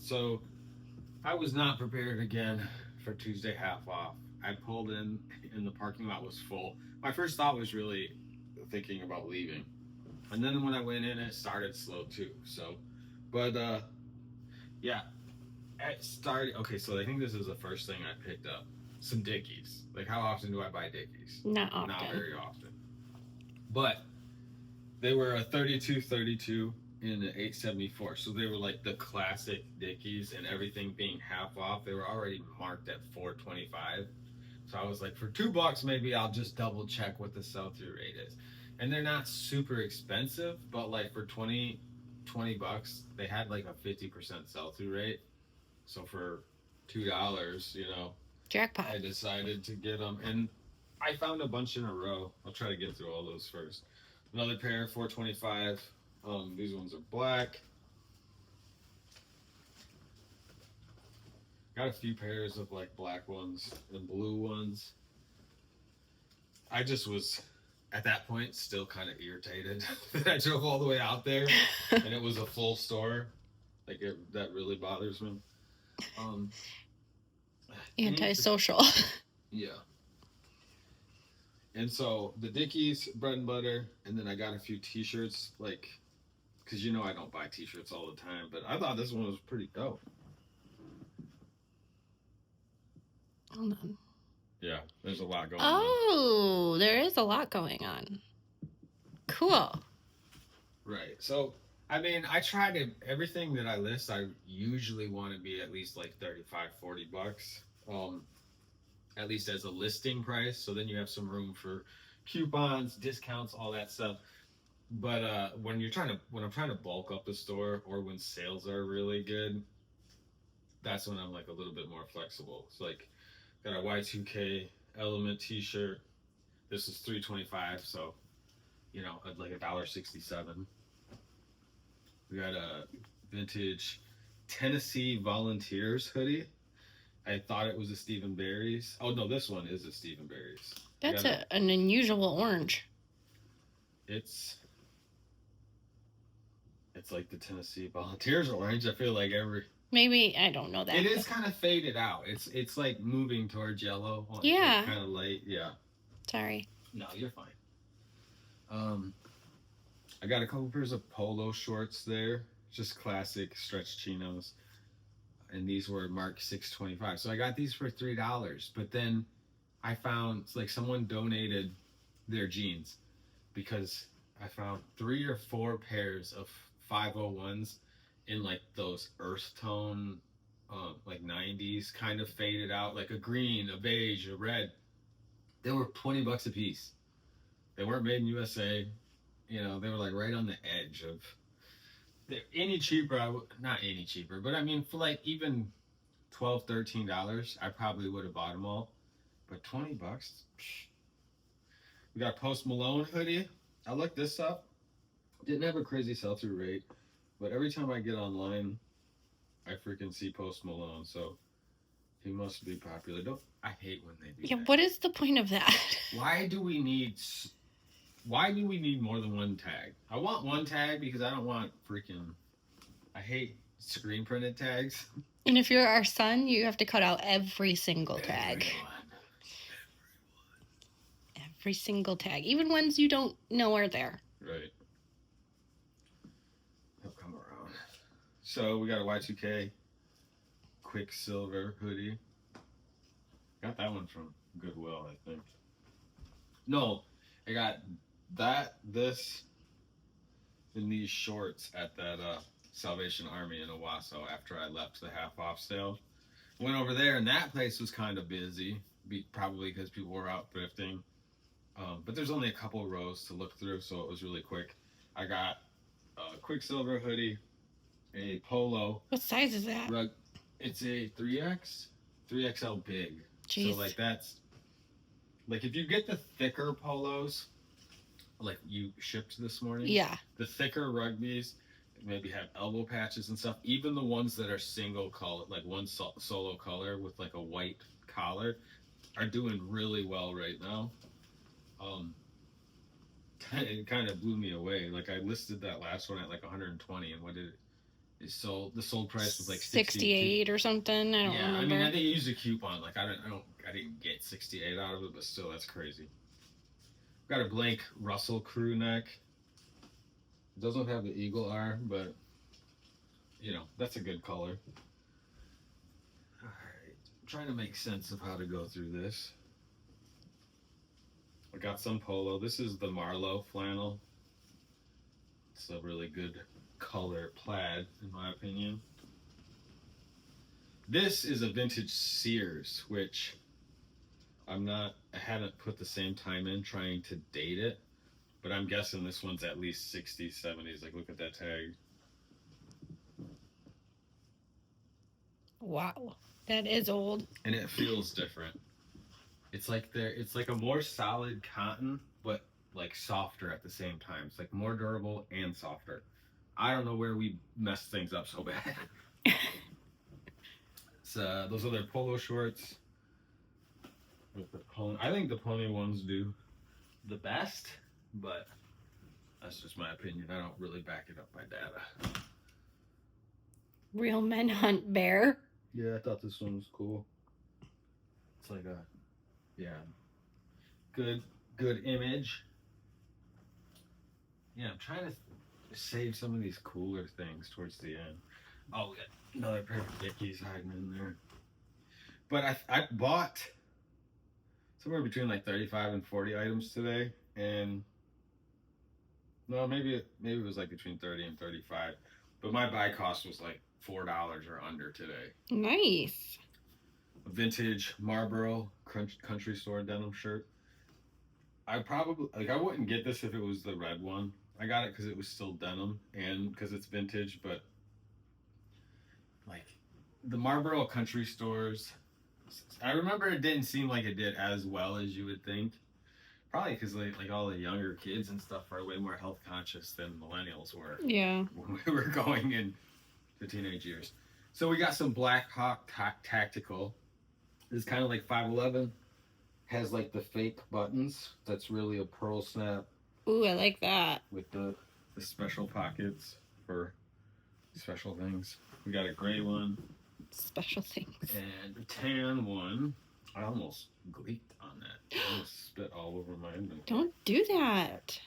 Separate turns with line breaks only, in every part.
So I was not prepared again for Tuesday half off. I pulled in and the parking lot was full. My first thought was really thinking about leaving. And then when I went in, it started slow too. So, but yeah, it started. Okay, so I think this is the first thing I picked up. Some Dickies. Like, how often do I buy Dickies?
Not
Not
often.
very often. But they were a 32 in an 874. So they were like the classic Dickies, and everything being half off. They were already marked at 425. So I was like, for $2, maybe I'll just double check what the sell through rate is. And they're not super expensive, but like for 20 bucks, they had like a 50% sell through rate. So for $2,
Jackpot.
I decided to get them, and I found a bunch in a row. I'll try to get through all those first. Another pair, 425. These ones are black. Got a few pairs of like black ones and blue ones. I just was at that point still kind of irritated that I drove all the way out there and it was a full store. That really bothers me.
Antisocial.
Yeah. And so the Dickies, bread and butter, and then I got a few T-shirts, like, because I don't buy T-shirts all the time, but I thought this one was pretty dope.
Hold on.
Yeah, there's a lot going on.
Oh, there is a lot going on. Cool.
Right. So, I mean, I try to, everything that I list, I usually want to be at least like 35, 40 bucks. At least as a listing price. So then you have some room for coupons, discounts, all that stuff. But when I'm trying to bulk up the store, or when sales are really good, that's when I'm like a little bit more flexible. It's like, got a Y2K Element T-shirt. This is $3.25, so like $1.67. We got a vintage Tennessee Volunteers hoodie. I thought it was a Stephen Barry's. Oh no, this one is a Stephen Barry's.
That's an unusual orange.
It's like the Tennessee Volunteers orange. I feel like
maybe I don't know that.
It is kind of faded out. It's like moving towards yellow.
Yeah.
Like kind of light. Yeah.
Sorry.
No, you're fine. I got a couple pairs of polo shorts there, just classic stretch chinos, and these were marked $6.25. So I got these for $3. But then I found like someone donated their jeans, because I found 3 or 4 pairs of 501s in like those earth tone, like 90s kind of faded out, like a green, a beige, a red. They were $20 a piece. They weren't made in USA. They were like right on the edge of any cheaper. Not any cheaper, but I mean, for like even $12, $13, I probably would have bought them all. But $20, psh. We got a Post Malone hoodie. I looked this up. Didn't have a crazy sell-through rate, but every time I get online, I freaking see Post Malone. So he must be popular. I hate when they do that.
What is the point of that?
Why do we need more than one tag? I want one tag because I don't want I hate screen printed tags.
And if you're our son, you have to cut out every single tag. Every single tag. Even ones you don't know are there.
Right. They'll come around. So we got a Y2K Quicksilver hoodie. Got that one from Goodwill, I think. No, I got this, and these shorts at that Salvation Army in Owasso after I left the half off sale. Went over there, and that place was kind of busy, probably because people were out thrifting. But there's only a couple rows to look through, so it was really quick. I got a Quicksilver hoodie, a polo.
What size is that?
It's a 3XL big.
Jeez.
So like that's like if you get the thicker polos, like you shipped this morning.
Yeah.
The thicker rugbies maybe have elbow patches and stuff. Even the ones that are single color, like one solo color with like a white collar, are doing really well right now. It kind of blew me away. Like I listed that last one at like 120, and what did The sold price was like
68 or something. I don't remember.
I mean, I didn't use a coupon. Like I didn't get 68 out of it, but still, that's crazy. Got a blank Russell crew neck. It doesn't have the eagle R, but that's a good color. All right, I'm trying to make sense of how to go through this. I got some polo. This is the Marlowe flannel. It's a really good color plaid, in my opinion. This is a vintage Sears, which I haven't put the same time in trying to date it, but I'm guessing this one's at least 60s, 70s. Like, look at that tag.
Wow, that is old.
And it feels different. It's like a more solid cotton, but like softer at the same time. It's like more durable and softer. I don't know where we messed things up so bad. Those other polo shorts with the pony. I think the pony ones do the best, but that's just my opinion. I don't really back it up by data.
Real Men Hunt Bear.
Yeah, I thought this one was cool. It's like good image. Yeah, I'm trying to save some of these cooler things towards the end. Oh, we got another pair of Dickies hiding in there. But I bought somewhere between like 35 and 40 items today, and no, maybe it was like between 30 and 35. But my buy cost was like $4 or under today.
Nice.
A vintage Marlboro country store denim shirt. I wouldn't get this if it was the red one. I got it because it was still denim and because it's vintage, but like the Marlboro country stores, I remember it didn't seem like it did as well as you would think. Probably because like all the younger kids and stuff are way more health conscious than millennials were.
Yeah.
When we were going in the teenage years. So we got some Black Hawk Tactical. It's kind of like 511. Has like the fake buttons. That's really a pearl snap.
Ooh, I like that.
With the special pockets for special things. We got a gray one.
Special things.
And a tan one. I almost gleeked on that. I almost spit all over my inventory.
Don't do that.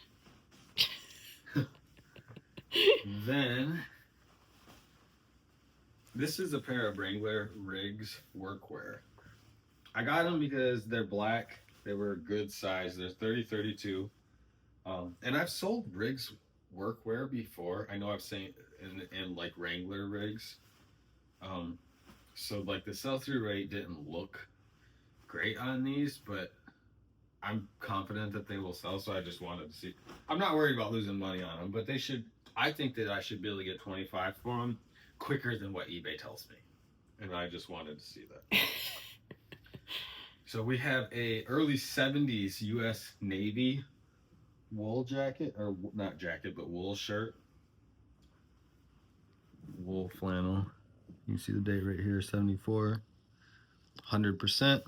Then, this is a pair of Wrangler Riggs workwear. I got them because they're black. They were a good size. They're 30-32. And I've sold Riggs workwear before. I know I've seen in like Wrangler Riggs. So like the sell-through rate didn't look great on these, but I'm confident that they will sell. So I just wanted to see. I'm not worried about losing money on them, but they should. I think that I should be able to get 25 for them quicker than what eBay tells me. And I just wanted to see that. So we have a early 70s U.S. Navy wool jacket, or not jacket, but wool shirt. Wool flannel. You can see the date right here, 74. 100%.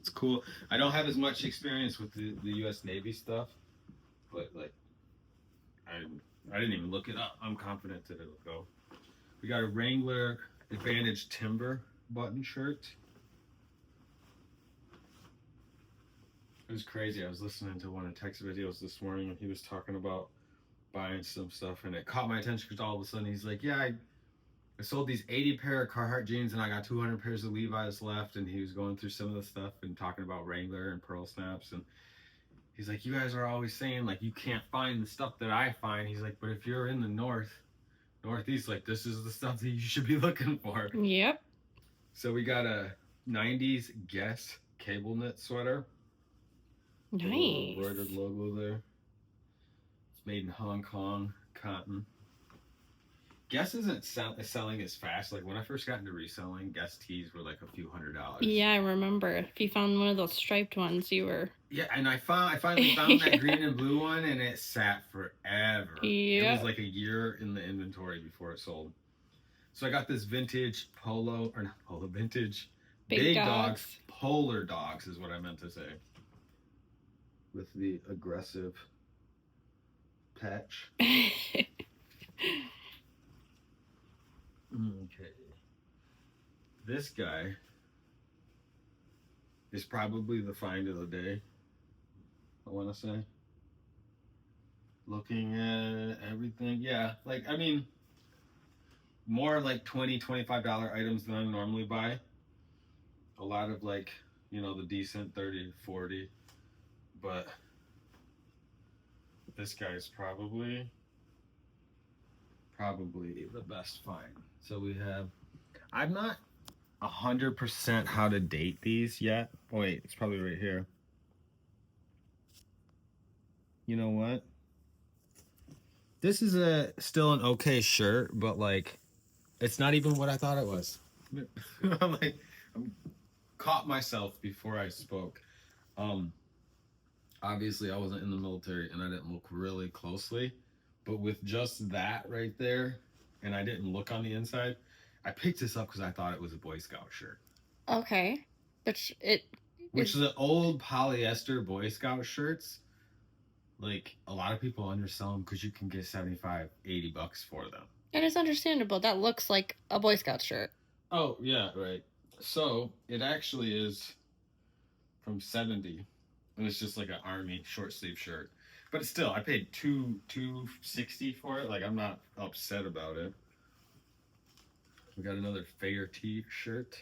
It's cool. I don't have as much experience with the U.S. Navy stuff, but like, I didn't even look it up. I'm confident that it'll go. We got a Wrangler Advantage Timber button shirt. It was crazy. I was listening to one of Tech's videos this morning, and he was talking about buying some stuff, and it caught my attention because all of a sudden he's like, yeah, I sold these 80 pair of Carhartt jeans, and I got 200 pairs of Levi's left, and he was going through some of the stuff and talking about Wrangler and pearl snaps, and he's like, you guys are always saying, like, you can't find the stuff that I find. He's like, but if you're in the Northeast, like, this is the stuff that you should be looking for.
Yep.
So we got a 90s Guess cable knit sweater.
Nice.
A little embroidered logo there. It's made in Hong Kong cotton. Guess isn't selling as fast. Like when I first got into reselling, Guess tees were like a few $100.
Yeah, I remember. If you found one of those striped ones, you were.
Yeah, and I finally found that green and blue one, and it sat forever.
Yeah.
It was like a year in the inventory before it sold. So I got this vintage vintage
Big Dogs.
Polar Dogs is what I meant to say. With the aggressive patch. Okay. This guy is probably the find of the day, I want to say. Looking at everything. Yeah, like, I mean, more like $20, $25 items than I normally buy. A lot of like, the decent 30, 40. But this guy's probably the best find. So we have, I'm not 100% how to date these yet. Oh, wait, it's probably right here. You know what? This is still an okay shirt, but like, it's not even what I thought it was. I'm like, I'm caught myself before I spoke. Obviously I wasn't in the military and I didn't look really closely, but with just that right there, and I didn't look on the inside, I picked this up because I thought it was a Boy Scout shirt.
Okay. Which
the old polyester Boy Scout shirts, like, a lot of people undersell them because you can get $75, $80 for them.
And it's understandable. That looks like a Boy Scout shirt.
Oh, yeah, right. So it actually is from 70, and it's just like an army short sleeve shirt. But still, I paid $260 for it. Like, I'm not upset about it. We got another Fair T-shirt.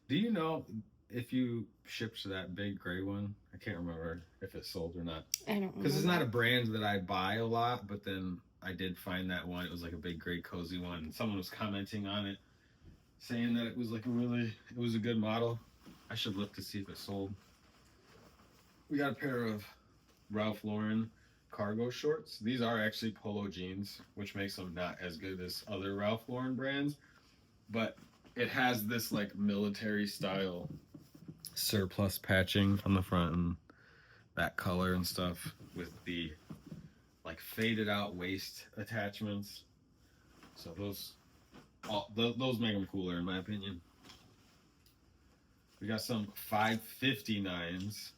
Do you know if you shipped that big gray one? I can't remember if it sold or not.
I don't know.
Because it's not a brand that I buy a lot, but then I did find that one. It was like a big gray cozy one. And someone was commenting on it, saying that it was like it was a good model. I should look to see if it sold. We got a pair of Ralph Lauren cargo shorts. These are actually polo jeans, which makes them not as good as other Ralph Lauren brands. But it has this like military style surplus patching on the front and that color and stuff with the like faded out waist attachments. So those make them cooler in my opinion. We got some 559s.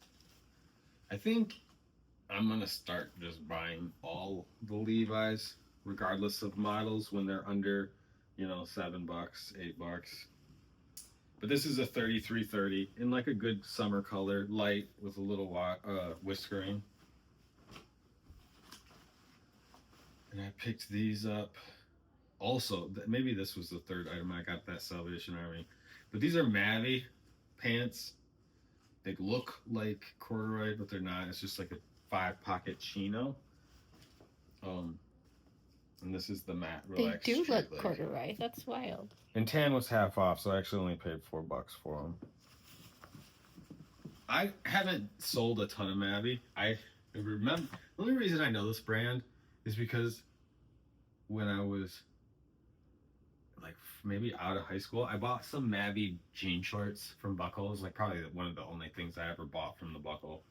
I think I'm gonna start just buying all the Levi's, regardless of models, when they're under, $7, $8. But this is a 3330 in like a good summer color, light with a little whiskering. And I picked these up. Also, maybe this was the third item I got that Salvation Army. But these are Mavi pants. They look like corduroy, but they're not. It's just like a 5-pocket chino. And this is the matte relaxed.
They do look corduroy. That's wild.
And tan was half off, so I actually only paid $4 for them. I haven't sold a ton of Mavi. I remember the only reason I know this brand is because when I was like maybe out of high school, I bought some Mavi jean shorts from Buckles. Like probably one of the only things I ever bought from the Buckle.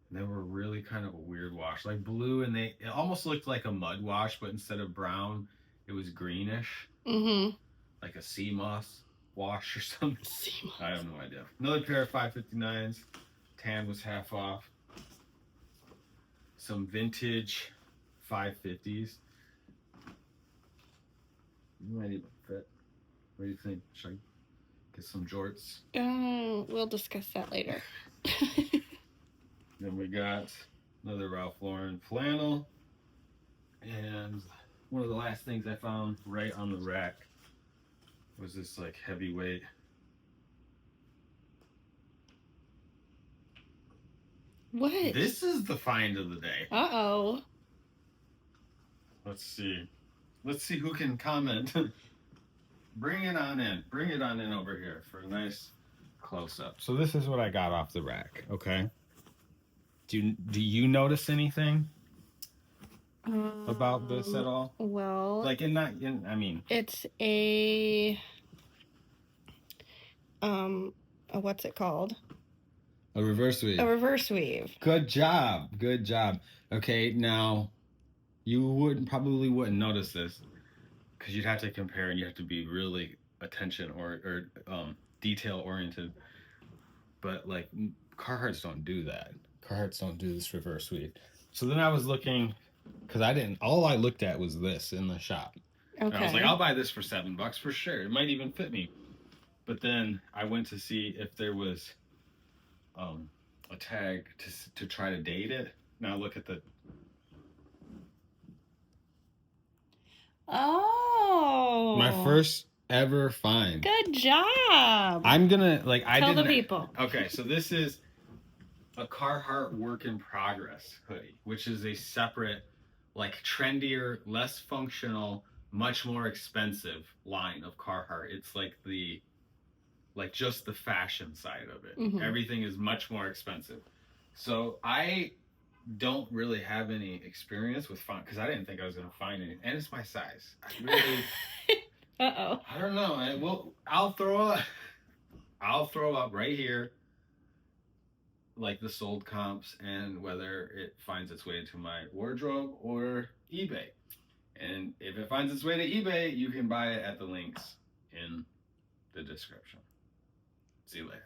And they were really kind of a weird wash, like blue, and it almost looked like a mud wash, but instead of brown, it was greenish.
Mm-hmm.
Like a sea moss wash or something. I have no idea. Another pair of 559s. Tan was half off. Some vintage 550s. You might even fit. What do you think? Should I get some jorts?
We'll discuss that later.
Then we got another Ralph Lauren flannel. And one of the last things I found right on the rack was this like heavyweight.
What?
This is the find of the day.
Uh-oh.
Let's see. Let's see who can comment. Bring it on in. Bring it on in over here for a nice close-up. So this is what I got off the rack, okay? Do you notice anything about this at all?
Well,
like I mean,
it's a what's it called?
A reverse weave.
A reverse weave.
Good job. Good job. Okay, now you probably wouldn't notice this because you'd have to compare and you have to be really attention or detail oriented. But like Carhartts don't do that. Carhartts don't do this reverse weave. So then I was looking, because all I looked at was this in the shop. And I was like,
Okay.
I'll buy this for $7 for sure. It might even fit me. But then I went to see if there was a tag to try to date it. Now look at the.
Oh.
My first ever find.
Good job.
I'm gonna like I
Tell
didn't.
the people.
Okay, so this is a Carhartt work in progress hoodie, which is a separate, like trendier, less functional, much more expensive line of Carhartt. It's like just the fashion side of it.
Mhm.
Everything is much more expensive. So I don't really have any experience with font because I didn't think I was gonna find any, and it's my size. I really,
Uh-oh.
I don't know. I'll throw up right here like the sold comps and whether it finds its way into my wardrobe or eBay. And if it finds its way to eBay, you can buy it at the links in the description. See you later.